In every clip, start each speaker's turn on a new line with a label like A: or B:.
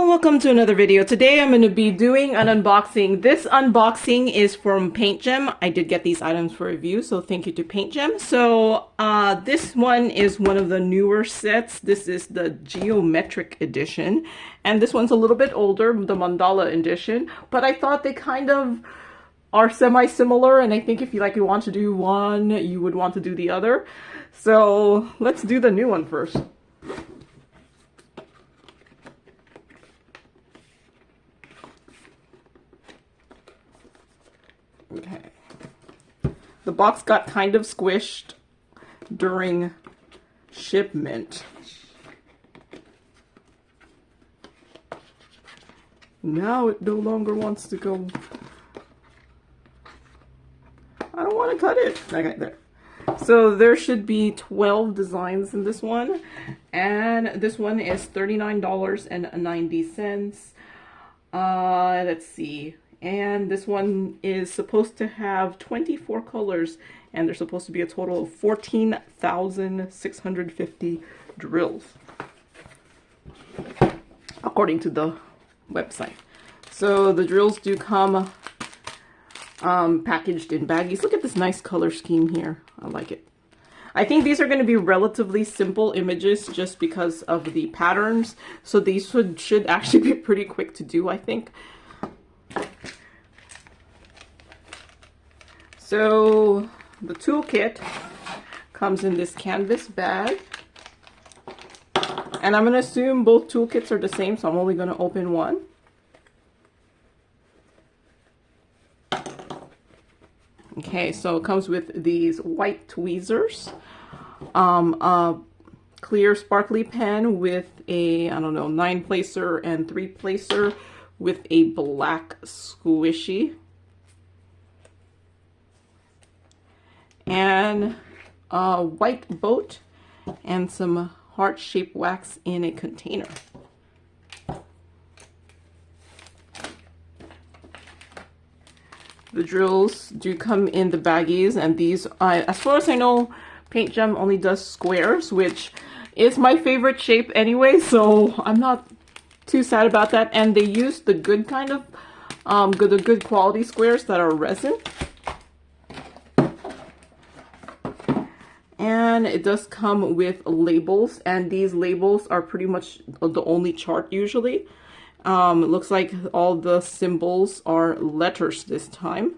A: welcome to another video. Today I'm going to be doing an unboxing. This unboxing is from PaintGem. I did get these items for review, so thank you to PaintGem. So this one is one of the newer sets. This is the Geometric edition, and this one's a little bit older, the Mandala edition, but I thought they kind of are semi-similar, and I think if you want to do one, you would want to do the other. So let's do the new one first. Okay. The box got kind of squished during shipment. Now it no longer wants to go. I don't want to cut it. Okay, there. So there should be 12 designs in this one, and this one is $39.90. Let's see. And this one is supposed to have 24 colors, and there's supposed to be a total of 14,650 drills, according to the website. So the drills do come packaged in baggies. Look at this nice color scheme here. I like it. I think these are going to be relatively simple images just because of the patterns. So these should actually be pretty quick to do, I think. So the toolkit comes in this canvas bag, and I'm going to assume both toolkits are the same, so I'm only going to open one. Okay, so it comes with these white tweezers, a clear sparkly pen with a, 9-placer and 3-placer with a black squishy, and a white boat and some heart-shaped wax in a container. The drills do come in the baggies, and these, as far as I know, PaintGem only does squares, which is my favorite shape anyway, so I'm not too sad about that. And they use the good kind of, the good quality squares that are resin. And it does come with labels, and these labels are pretty much the only chart usually. It looks like all the symbols are letters this time.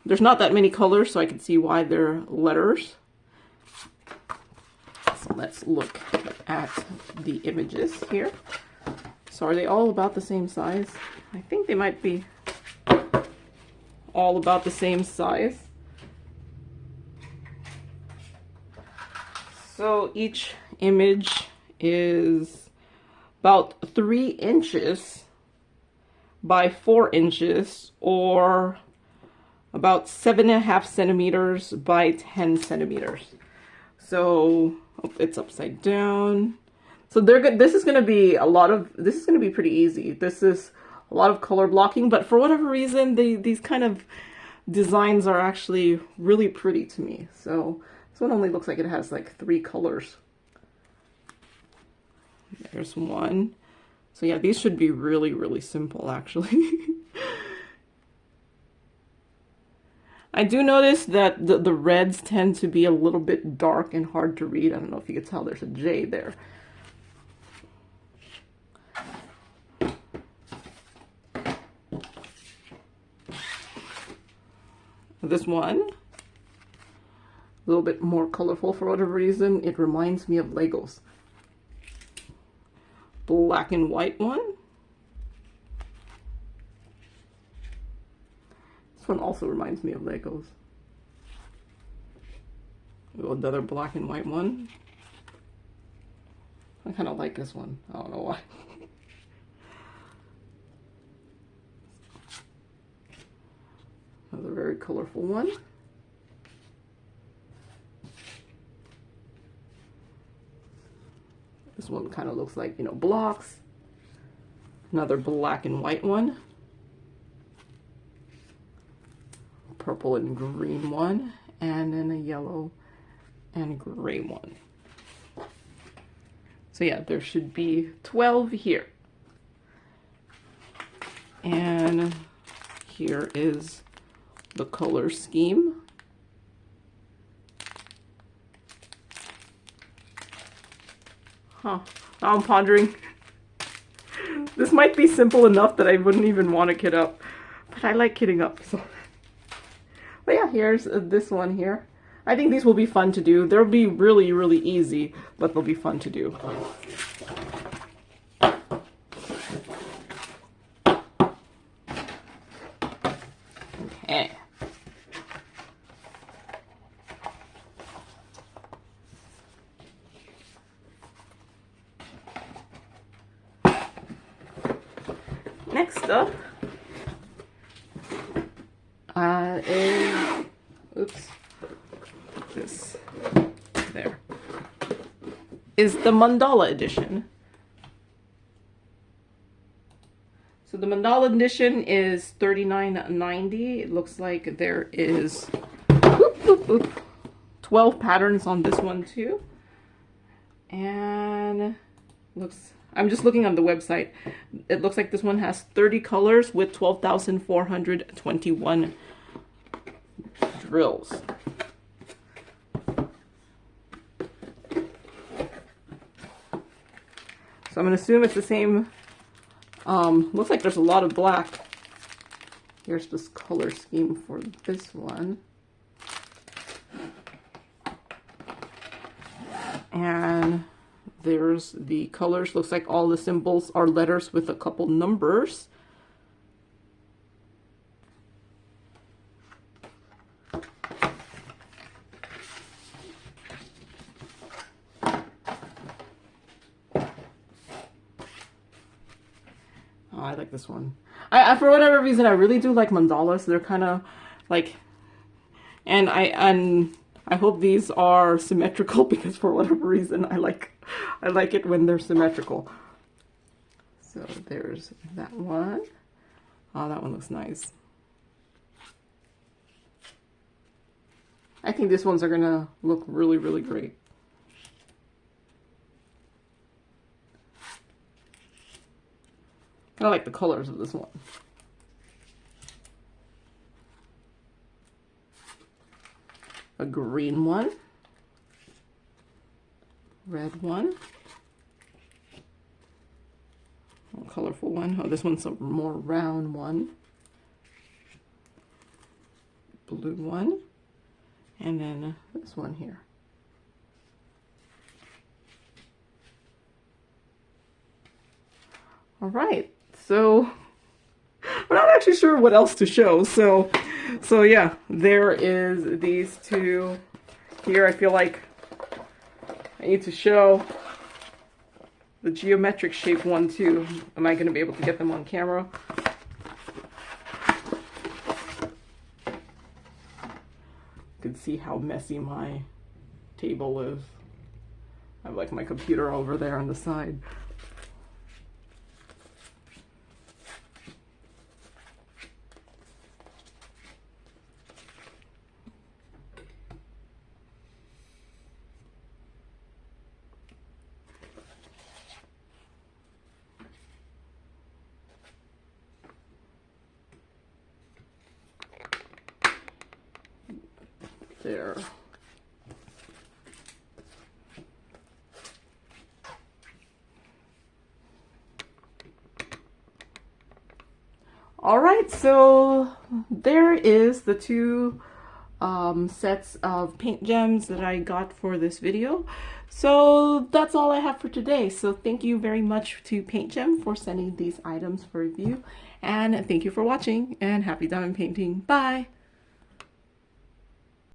A: There's not that many colors, so I can see why they're letters. So let's look at the images here. So are they all about the same size? I think they might be all about the same size. So each image is about 3 inches by 4 inches, or about 7.5 centimeters by 10 centimeters. So it's upside down. So they're good. This is going to be this is going to be pretty easy. This is a lot of color blocking, but for whatever reason, these kind of designs are actually really pretty to me. So this one only looks like it has like 3 colors. There's one. So yeah, these should be really, really simple actually. I do notice that the reds tend to be a little bit dark and hard to read. I don't know if you can tell there's a J there. This one, a little bit more colorful for whatever reason. It reminds me of Legos. Black and white one. This one also reminds me of Legos. Another black and white one. I kind of like this one. I don't know why. Another very colorful one. This one kind of looks like, blocks. Another black and white one. Purple and green one. And then a yellow and gray one. So yeah, there should be 12 here. And here is the color scheme. Now I'm pondering. This might be simple enough that I wouldn't even want to kit up, but I like kitting up. So, but yeah, here's this one here. I think these will be fun to do. They'll be really, really easy, but they'll be fun to do. Okay. Next up is, oops, this, there, is the Mandala edition. So the Mandala edition is $39.90. It looks like there is 12 patterns on this one too. And looks, I'm just looking on the website. It looks like this one has 30 colors with 12,421 drills. So I'm going to assume it's the same. Looks like there's a lot of black. Here's this color scheme for this one. And there's the colors. Looks like all the symbols are letters with a couple numbers. Oh, I like this one. I for whatever reason, I really do like mandalas. They're kind of like, and I hope these are symmetrical because for whatever reason I like it when they're symmetrical. So there's that one. Oh, that one looks nice. I think these ones are gonna look really, really great. I like the colors of this one. A green one, red one, a colorful one. Oh, this one's a more round one, blue one, and then this one here. All right, so I'm not actually sure what else to show. So yeah, there is these two here. I feel like I need to show the geometric shape one too. Am I going to be able to get them on camera? You can see how messy my table is. I have like my computer over there on the side. There. All right, so there is the two sets of paint gems that I got for this video. So that's all I have for today. So thank you very much to PaintGem for sending these items for review, and thank you for watching, and happy diamond painting. Bye.